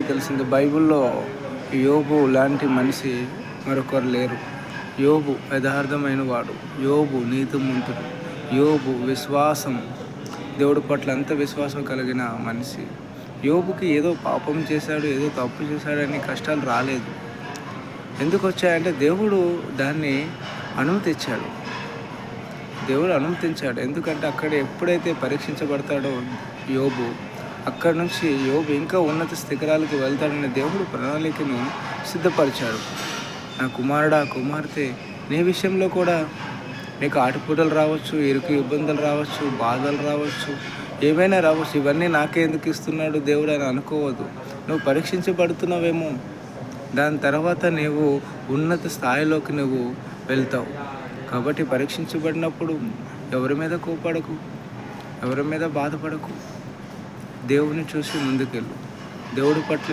తెలిసింది బైబిల్లో యోబు లాంటి మనిషి మరొకరు లేరు. యోబు యథార్థమైన వాడు, యోబు నీతిమంతుడు, యోబు విశ్వాసం, దేవుడి పట్ల అంత విశ్వాసం కలిగిన మనిషి. యోబుకి ఏదో పాపం చేశాడు, ఏదో తప్పు చేశాడని కష్టాలు రాలేదు. ఎందుకు వచ్చాయంటే దేవుడు దాన్ని అనుమతించాడు. ఎందుకంటే అక్కడ ఎప్పుడైతే పరీక్షించబడతాడో యోబు, అక్కడి నుంచి యోబు ఇంకా ఉన్నత శిఖరాలకు వెళ్తాడని దేవుడు ప్రణాళికను సిద్ధపరిచాడు. నా కుమారుడా, కుమార్తె, నీ విషయంలో కూడా నీకు ఆటుపోటలు రావచ్చు, ఇబ్బందులు రావచ్చు, బాధలు రావచ్చు, ఏమైనా రావచ్చు. ఇవన్నీ నాకే ఎందుకు ఇస్తున్నాడు దేవుడు అని అనుకోవద్దు. నువ్వు పరీక్షించబడుతున్నావేమో, దాని తర్వాత నీవు ఉన్నత స్థాయిలోకి నువ్వు వెళ్తావు. కాబట్టి పరీక్షించబడినప్పుడు ఎవరి మీద కోపడకు, ఎవరి మీద బాధపడకు. దేవుని చూసి ముందుకెళ్ళు. దేవుడి పట్ల